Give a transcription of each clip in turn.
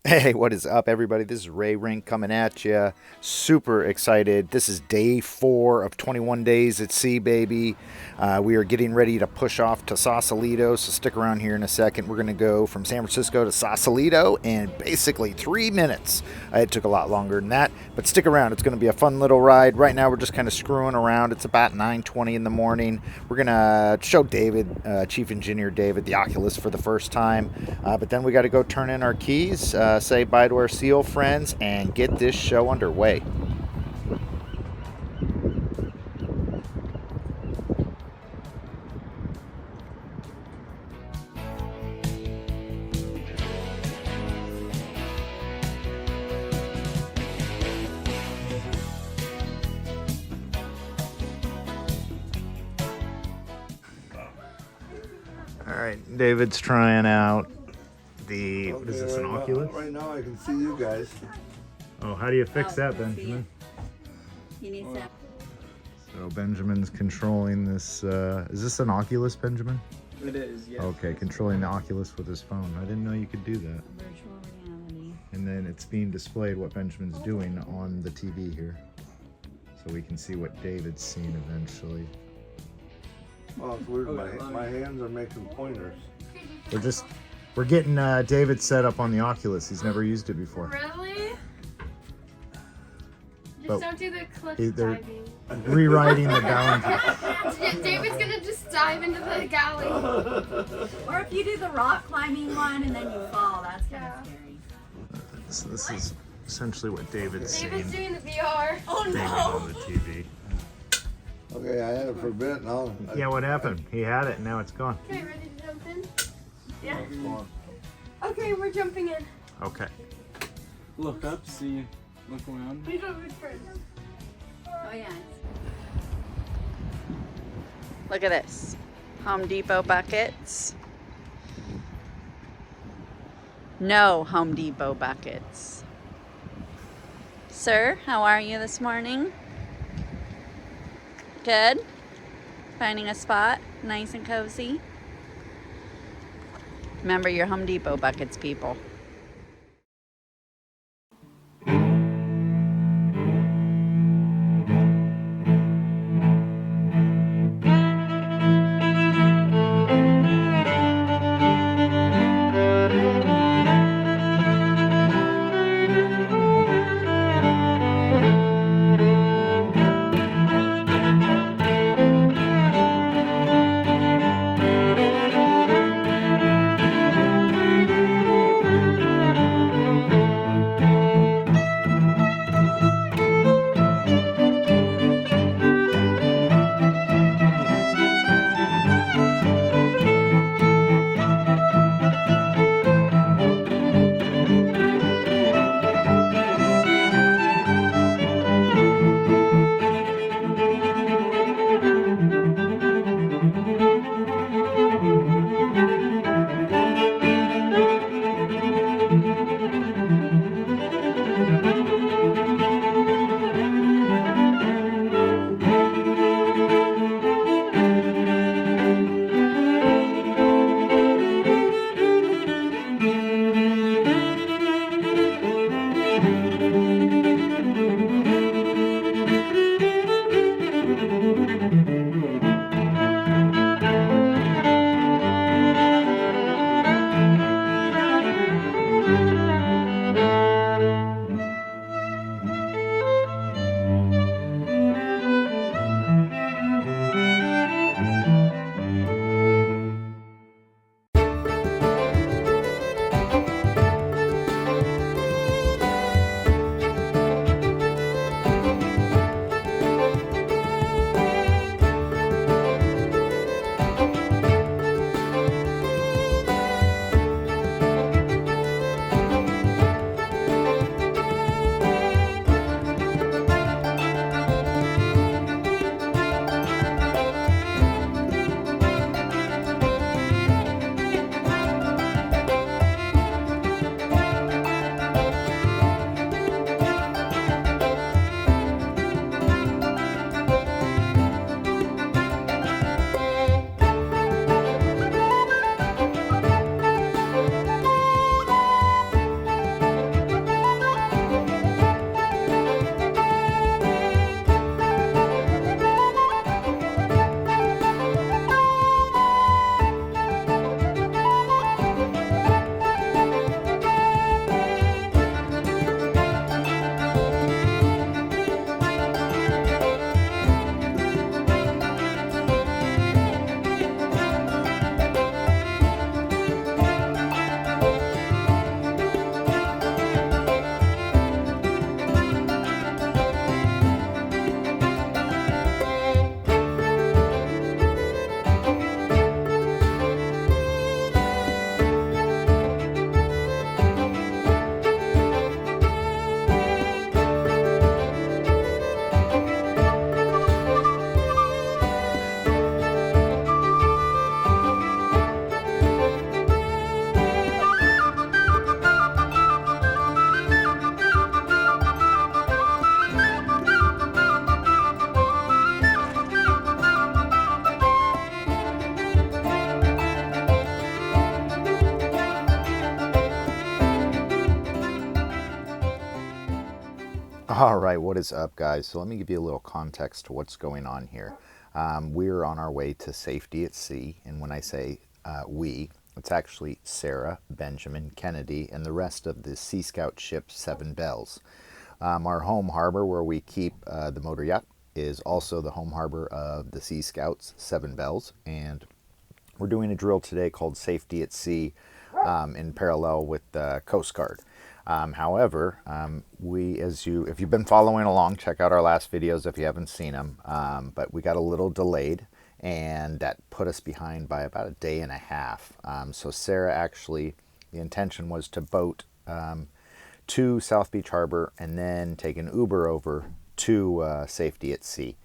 Hey, what is up, everybody? This is Ray Rink coming at you. Super excited. This is day 4 of 21 days at sea, baby. We are getting ready to push off to Sausalito, so stick around here in a second. We're going to go from San Francisco to Sausalito in basically 3 minutes. It took a lot longer than that, but stick around. It's going to be a fun little ride. Right now, we're just kind of screwing around. It's about 9:20 in the morning. We're going to show David, Chief Engineer David, the Oculus for the first time, but then we got to go turn in our keys. Say bye to our SEAL friends and get this show underway. All right, David's trying out the, what is this, an Oculus? Right now I can see you guys. Oh, how do you fix that, Benjamin? He needs that. So Benjamin's controlling this, is this an Oculus, Benjamin? It is, yes. Okay, controlling the Oculus with his phone. I didn't know you could do that. Virtual reality. And then it's being displayed what Benjamin's doing on the TV here. So we can see what David's seeing eventually. Well, it's weird. My hands are making pointers. We're getting David set up on the Oculus. He's never used it before. Really? Just But don't do the cliff they're- diving. Rewriting the boundary. David's gonna just dive into the galley. Or if you do the rock climbing one and then you fall, that's kind Yeah. of scary. So this is essentially what David's David's seeing. doing the VR. Oh David on the TV. Okay, I had it for a bit now. Yeah, what happened? He had it and now it's gone. Okay, ready to jump in? Yeah. Come on. Okay, we're jumping in. Okay. Look up, see, look around. We don't reach first. Oh yeah. Look at this. Home Depot buckets. No Home Depot buckets. Sir, how are you this morning? Good? Finding a spot? Nice and cozy? Remember your Home Depot buckets, people. All right, what is up, guys? So let me give you a little context to what's going on here. We're on our way to safety at sea, and when I say we, it's actually Sarah, Benjamin, Kennedy, and the rest of the Sea Scout ship Seven Bells. Our home harbor where we keep the motor yacht is also the home harbor of the Sea Scouts Seven Bells, and we're doing a drill today called Safety at Sea in parallel with the Coast Guard. However, if you've been following along, check out our last videos if you haven't seen them. But we got a little delayed, and that put us behind by about a day and a half. So Sarah actually, the intention was to boat to South Beach Harbor and then take an Uber over to Safety at Sea.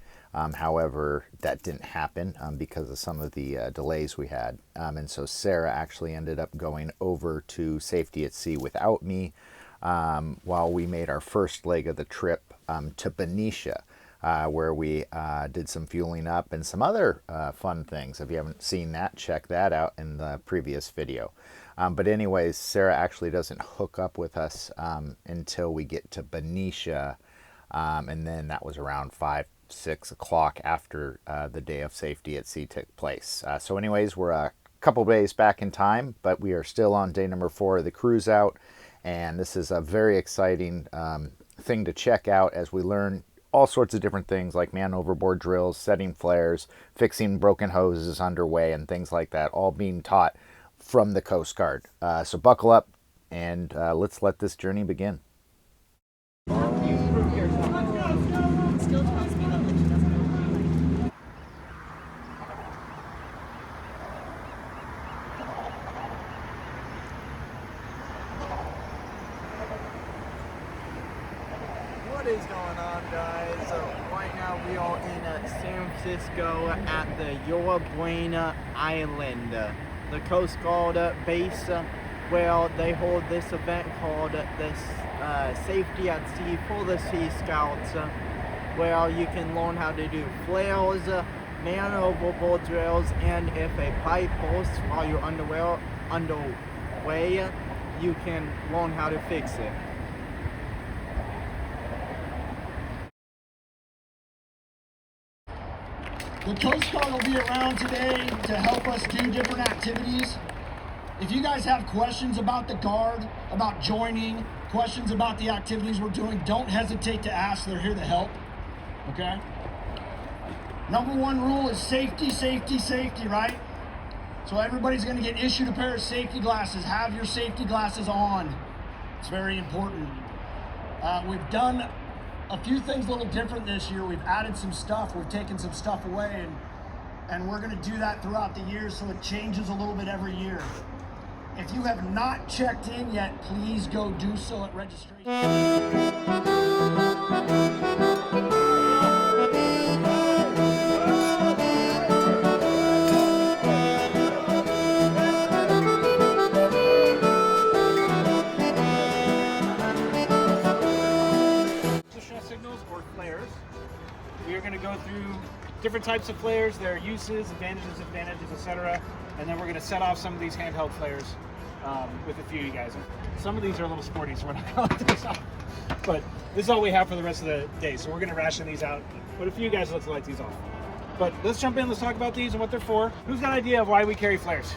However, that didn't happen because of some of the delays we had. And so Sarah actually ended up going over to Safety at Sea without me while we made our first leg of the trip to Benicia, where we did some fueling up and some other fun things. If you haven't seen that, check that out in the previous video. But anyways, Sarah actually doesn't hook up with us until we get to Benicia. And then that was around 5-6 o'clock after the day of Safety at Sea took place. So anyways, we're a couple days back in time, but we are still on day number 4 of the cruise out, and this is a very exciting thing to check out as we learn all sorts of different things like man overboard drills, setting flares, fixing broken hoses underway, and things like that, all being taught from the Coast Guard. So buckle up and let's let this journey begin. What is going on, guys? Right now we are in San Francisco at the Yorba Buena Island, the Coast Guard base, where they hold this event called this Safety at Sea for the Sea Scouts, where you can learn how to do flares, man overboard drills, and if a pipe bursts while you're underway, you can learn how to fix it. The Coast Guard will be around today to help us do different activities. If you guys have questions about the Guard, about joining, questions about the activities we're doing, don't hesitate to ask. They're here to help, okay? Number 1 rule is safety, safety, safety, right? So everybody's gonna get issued a pair of safety glasses. Have your safety glasses on. It's very important. We've done a few things a little different this year. We've added some stuff, we've taken some stuff away, and we're gonna do that throughout the year, so it changes a little bit every year. If you have not checked in yet, please go do so at registration. We are going to go through different types of flares, their uses, advantages, etc. And then we're going to set off some of these handheld flares with a few of you guys. Some of these are a little sporty, so we're not going to let these off. But this is all we have for the rest of the day, so we're going to ration these out. But a few of you guys let's light these off. But let's jump in, let's talk about these and what they're for. Who's got an idea of why we carry flares?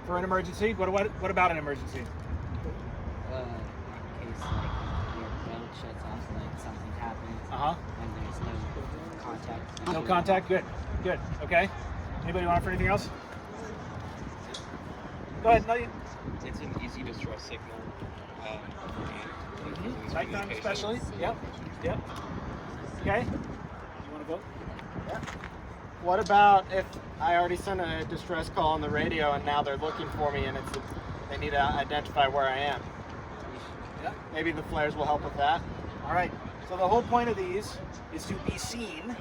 For an emergency? What about an emergency? Shuts off, like something happens, and there's no contact. No contact? Good, good, okay. Anybody want for anything else? Go ahead, no, It's an easy distress signal. Nighttime especially, yep. Okay, you want to vote? Yeah. What about if I already sent a distress call on the radio and now they're looking for me and they need to identify where I am? Yeah. Maybe the flares will help with that. All right, so the whole point of these is to be seen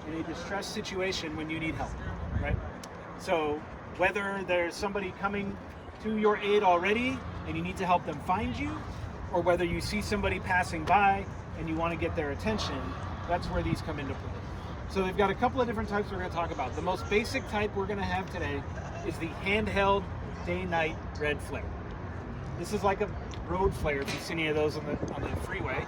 in a distress situation when you need help, right? So whether there's somebody coming to your aid already and you need to help them find you, or whether you see somebody passing by and you want to get their attention, that's where these come into play. So they've got a couple of different types we're going to talk about. The most basic type we're going to have today is the handheld day-night red flare. This is like a road flare, if you've seen any of those on the freeway.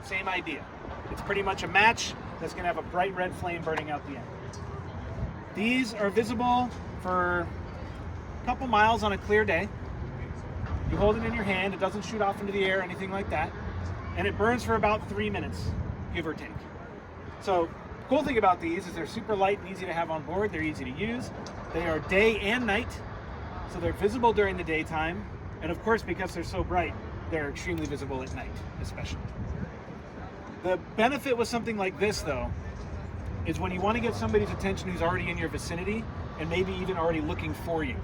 Same idea. It's pretty much a match that's going to have a bright red flame burning out the end. These are visible for a couple miles on a clear day. You hold it in your hand, it doesn't shoot off into the air or anything like that, and it burns for about 3 minutes, give or take. So the cool thing about these is they're super light and easy to have on board. They're easy to use. They are day and night, so they're visible during the daytime, and of course, because they're so bright, they're extremely visible at night, especially. The benefit with something like this, though, is when you want to get somebody's attention who's already in your vicinity and maybe even already looking for you.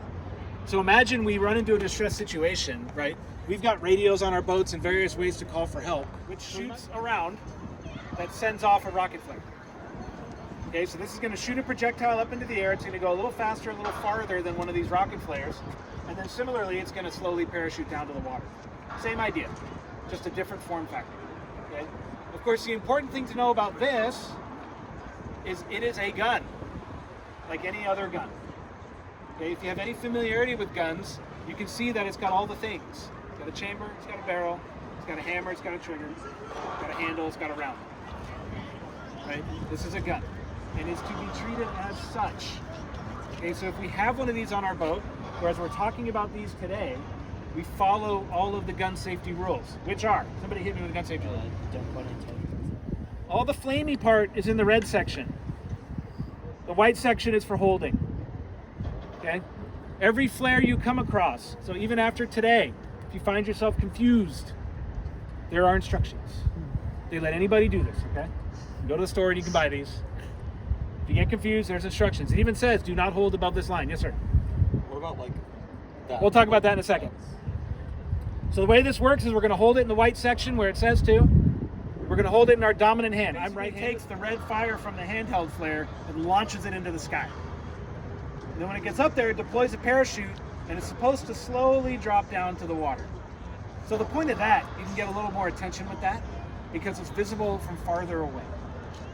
So imagine we run into a distress situation, right? We've got radios on our boats and various ways to call for help, which shoots around that sends off a rocket flare. Okay, so this is going to shoot a projectile up into the air. It's going to go a little faster, a little farther than one of these rocket flares. And then similarly, it's going to slowly parachute down to the water. Same idea, just a different form factor. Okay? Of course, the important thing to know about this is it is a gun, like any other gun. Okay, if you have any familiarity with guns, you can see that it's got all the things. It's got a chamber, it's got a barrel, it's got a hammer, it's got a trigger, it's got a handle, it's got a round. Right? This is a gun, and it's to be treated as such. Okay, so if we have one of these on our boat, whereas we're talking about these today, we follow all of the gun safety rules, which are, somebody hit me with a gun safety rule. All the flamey part is in the red section. The white section is for holding. Okay? Every flare you come across, so even after today, if you find yourself confused, there are instructions. They let anybody do this, okay? You go to the store and you can buy these. If you get confused, there's instructions. It even says, do not hold above this line. Yes, sir? What about like that? We'll talk about that in a second. So the way this works is we're going to hold it in the white section where it says to. We're going to hold it in our dominant hand. I'm right. Takes the red fire from the handheld flare and launches it into the sky. And then when it gets up there, it deploys a parachute, and it's supposed to slowly drop down to the water. So the point of that, you can get a little more attention with that because it's visible from farther away.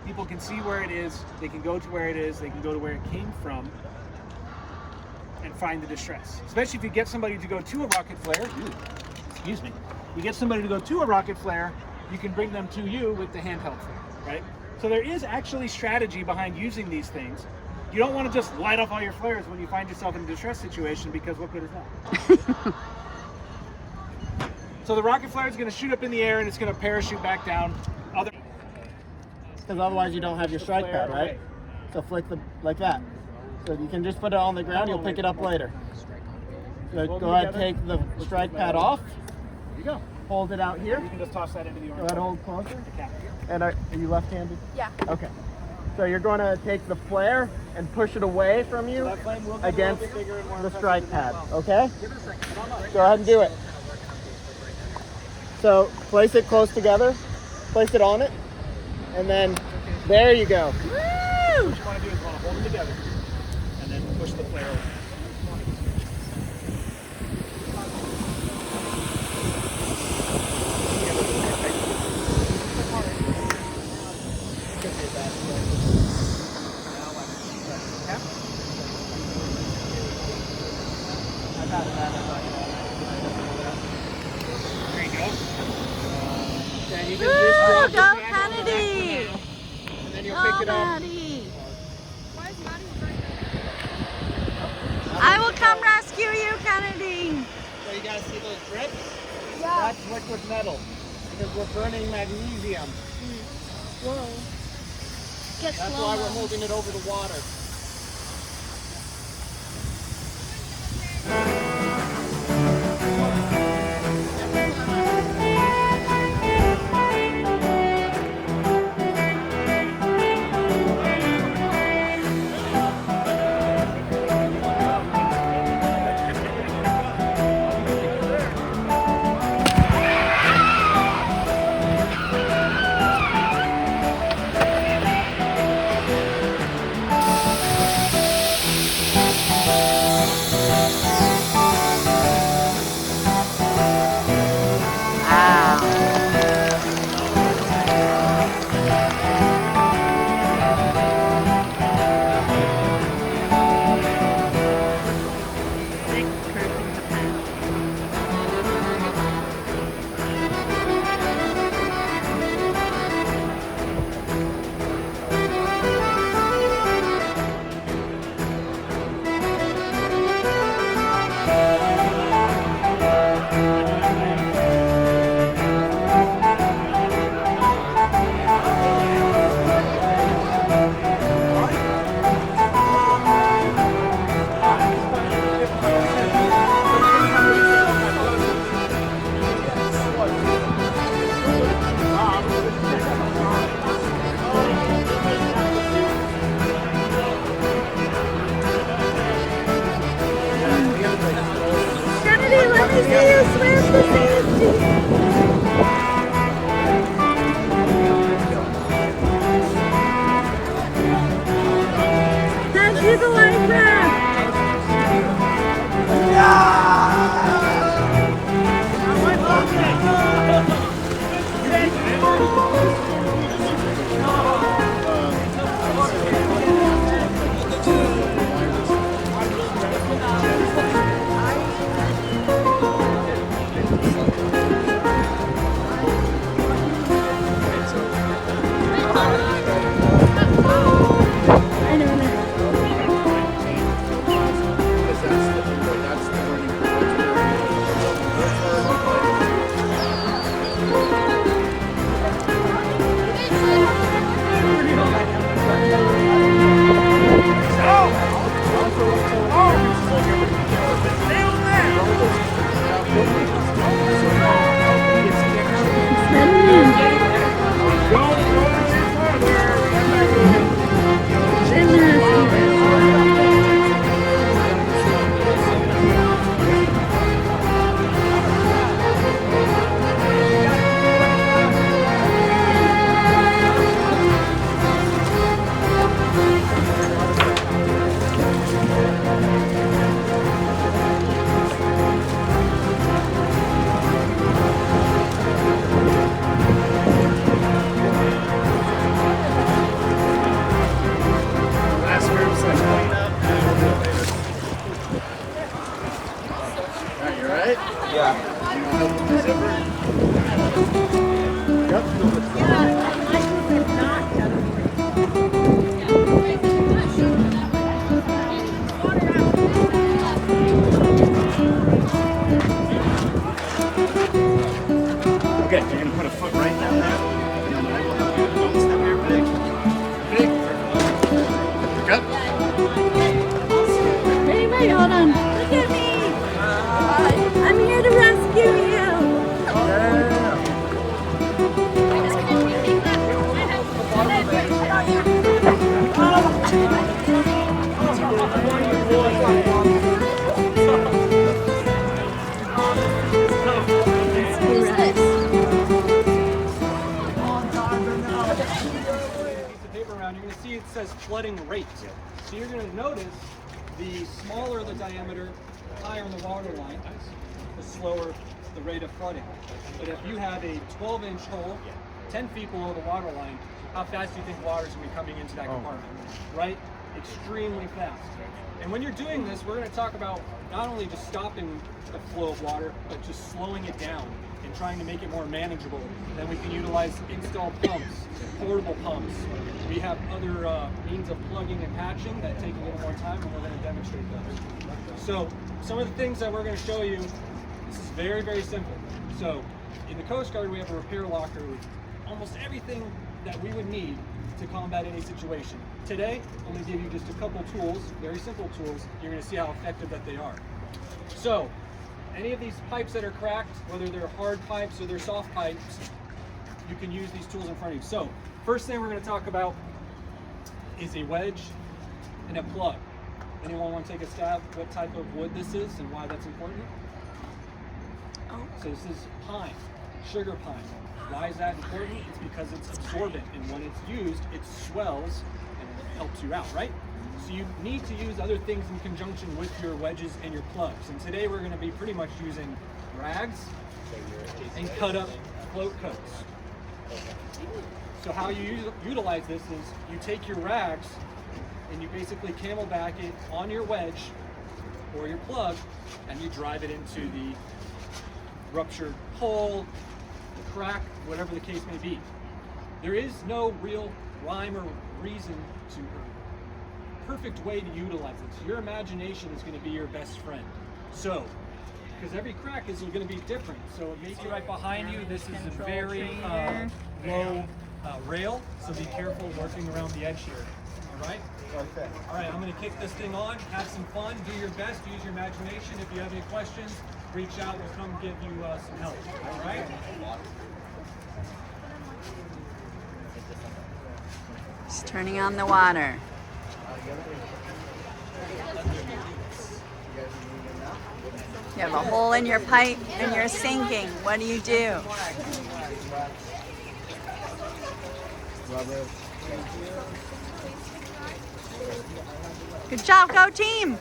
People can see where it is, they can go to where it is, they can go to where it came from and find the distress. Especially if you get somebody to go to a rocket flare, excuse me, you get somebody to go to a rocket flare, you can bring them to you with the handheld flare, right? So there is actually strategy behind using these things. You don't want to just light off all your flares when you find yourself in a distress situation because what good is that? So the rocket flare is going to shoot up in the air and it's going to parachute back down. Because otherwise you don't have your strike pad, right? So flick like that. So you can just put it on the ground, you'll pick it up later. So go ahead, take the strike pad off. There you go. Hold it out here. You can just toss that into the orange. Go ahead, hold closer. And are you left-handed? Yeah. Okay. So you're going to take the flare and push it away from you against the strike pad, okay? Go ahead and do it. So place it close together, place it on it, and then there you go. Woo! What you want to do is you want to hold them together and then push the flare over. There you go. Then you can just Woo! drop Go it Kennedy! And then you'll Go pick it up. Maddie! I will come rescue you, Kennedy! So you guys see those drips? Yeah. That's liquid metal because we're burning magnesium. Whoa. Get That's slow why we're holding it over the water. see you swim to safety. Hand you the life raft. Okay, you're gonna put a foot right down there, and then I will help you. Don't step here, big. Big. Look up. Wait, hold on. Look at me. I'm here to rescue you. You're going to see it says flooding rate. So you're going to notice the smaller the diameter, higher in the water line, the slower the rate of flooding. But if you have a 12-inch hole, 10 feet below the water line, how fast do you think water is going to be coming into that compartment? Right? Extremely fast. And when you're doing this, we're going to talk about not only just stopping the flow of water, but just slowing it down and trying to make it more manageable. Then we can utilize installed pumps, portable pumps. We have other means of plugging and patching that take a little more time, and we're going to demonstrate those. So some of the things that we're going to show you, this is very, very simple. So in the Coast Guard, we have a repair locker with almost everything that we would need to combat any situation. Today, I'm going to give you just a couple tools, very simple tools. You're going to see how effective that they are. So any of these pipes that are cracked, whether they're hard pipes or they're soft pipes, you can use these tools in front of you. So first thing we're going to talk about is a wedge and a plug. Anyone want to take a stab what type of wood this is and why that's important? So this is pine, sugar pine. Why is that important? It's because it's absorbent, and when it's used, it swells and it helps you out, right? So you need to use other things in conjunction with your wedges and your plugs. And today we're going to be pretty much using rags and cut up float coats. So how you utilize this is you take your rags and you basically camelback it on your wedge or your plug, and you drive it into the ruptured hole, the crack, whatever the case may be. There is no real rhyme or reason to perfect way to utilize it. So your imagination is going to be your best friend. So, because every crack is going to be different. So it may be right behind you. This is a very low rail, so be careful working around the edge here. All right? Okay. All right, I'm going to kick this thing on. Have some fun. Do your best. Use your imagination. If you have any questions, reach out. We'll come give you some help. All right? Just turning on the water. You have a hole in your pipe and you're sinking. What do you do? Good job, go team!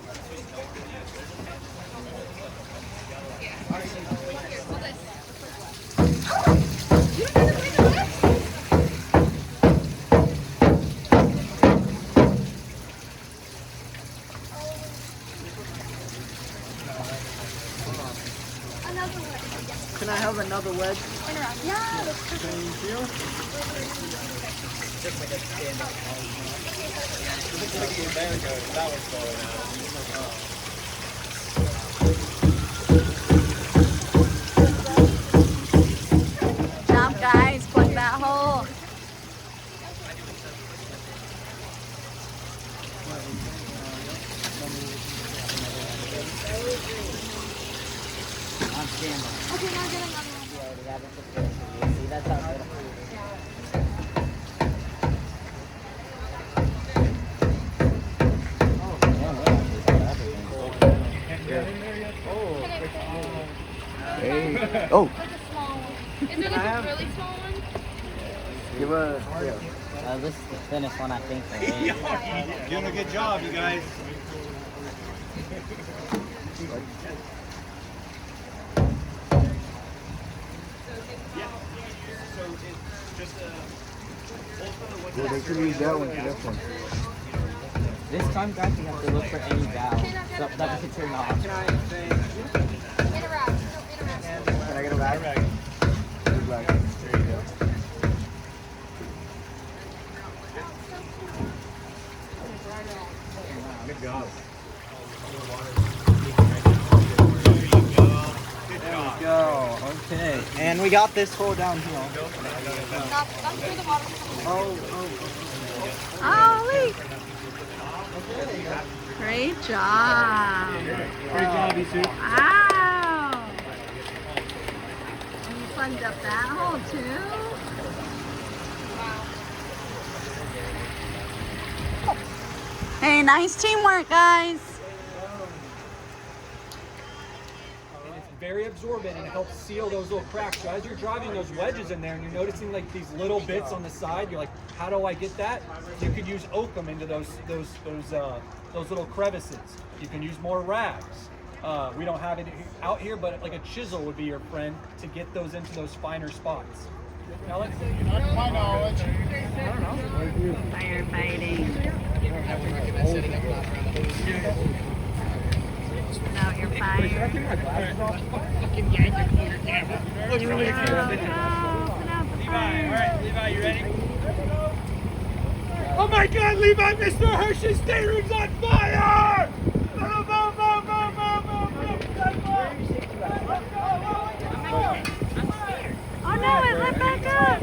Can I have another wedge? Yeah. Thank you. Good job, guys. Plug that hole. On camera. Okay, now get another one. You already have it prepared for you. See, that's how beautiful Hey. Oh. Like a small one. Is there like a really small one? Give us. This is the thinnest one, I think. Doing a good job, you guys. Yeah, they can use that one for this one. This time, guys, you have to look for any valve so that we can turn off. Interact. Can I get a bag? There you go. Good job. There we go. Okay. And we got this hole down here. Ollie! Great job. Great job, Isu. Wow! And you plugged up that hole too? Hey, nice teamwork, guys. And it's very absorbent and it helps seal those little cracks. So as you're driving those wedges in there and you're noticing like these little bits on the side, you're like, how do I get that? You could use oakum into those little crevices. You can use more rags. We don't have it out here, but like a chisel would be your friend to get those into those finer spots. Alex? Not to my knowledge. Firefighting. Out your fire. Levi, you ready? Oh my God, Levi, Mr. Hershey's stateroom's on fire! Oh no, it lit back up!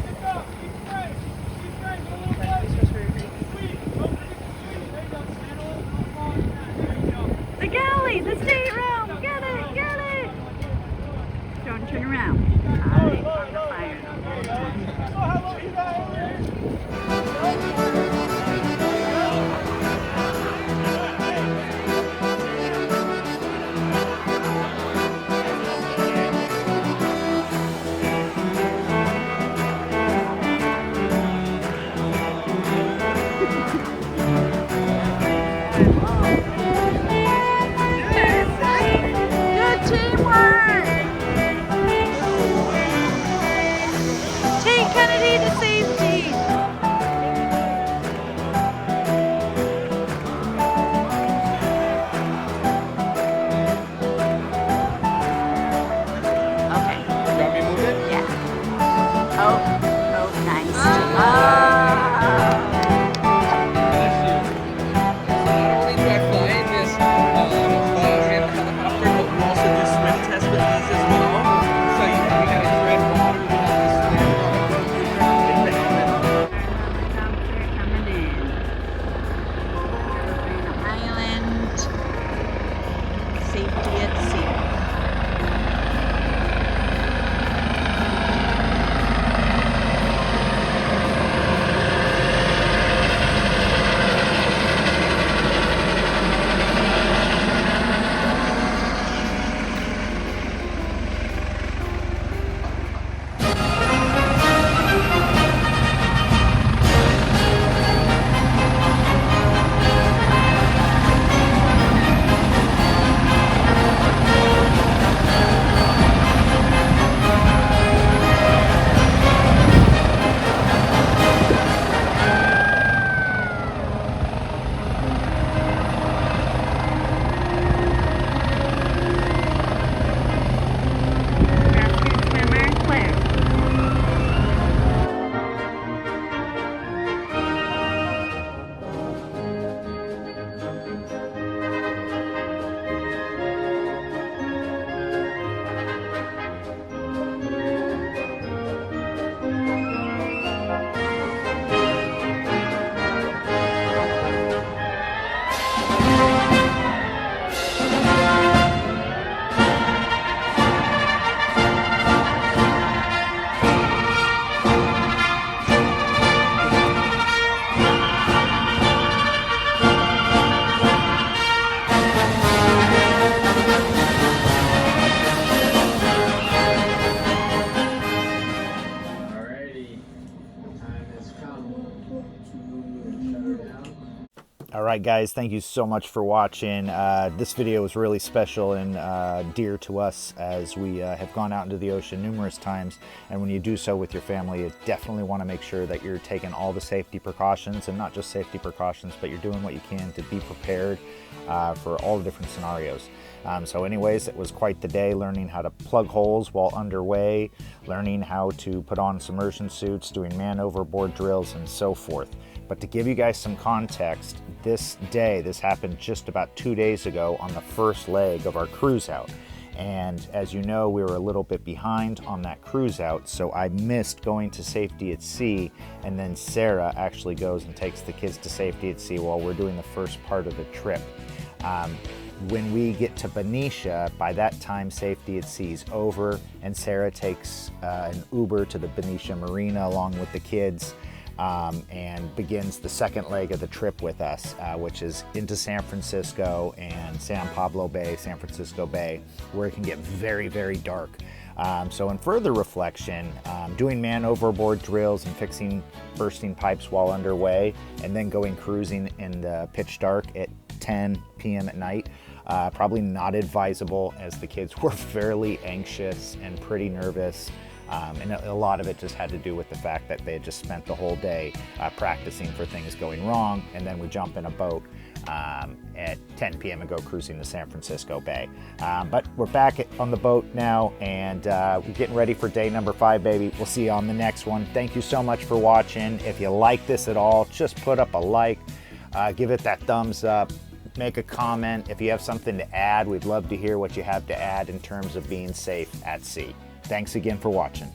The galley, the stateroom, get it, get it! Don't turn around. Eye on the fire. Good teamwork! Take Kennedy to safety! right, guys, thank you so much for watching. This video is really special and dear to us, as we have gone out into the ocean numerous times. And when you do so with your family, you definitely want to make sure that you're taking all the safety precautions, and not just safety precautions, but you're doing what you can to be prepared for all the different scenarios. So anyways, it was quite the day, learning how to plug holes while underway, learning how to put on submersion suits, doing man overboard drills, and so forth. But to give you guys some context, this happened just about 2 days ago on the first leg of our cruise out. And as you know, we were a little bit behind on that cruise out, so I missed going to safety at sea, and then Sarah actually goes and takes the kids to safety at sea while we're doing the first part of the trip. When we get to Benicia, by that time safety at sea is over, and Sarah takes an Uber to the Benicia Marina along with the kids, and begins the second leg of the trip with us, which is into San Francisco and San Pablo Bay, San Francisco Bay, where it can get very, very dark. So in further reflection, doing man overboard drills and fixing bursting pipes while underway, and then going cruising in the pitch dark at 10 p.m. at night, probably not advisable, as the kids were fairly anxious and pretty nervous. And a lot of it just had to do with the fact that they had just spent the whole day practicing for things going wrong, and then we jump in a boat at 10 p.m. and go cruising to San Francisco Bay. But we're back on the boat now, and we're getting ready for day number 5, baby. We'll see you on the next one. Thank you so much for watching. If you like this at all, just put up a like, give it that thumbs up, make a comment. If you have something to add, we'd love to hear what you have to add in terms of being safe at sea. Thanks again for watching.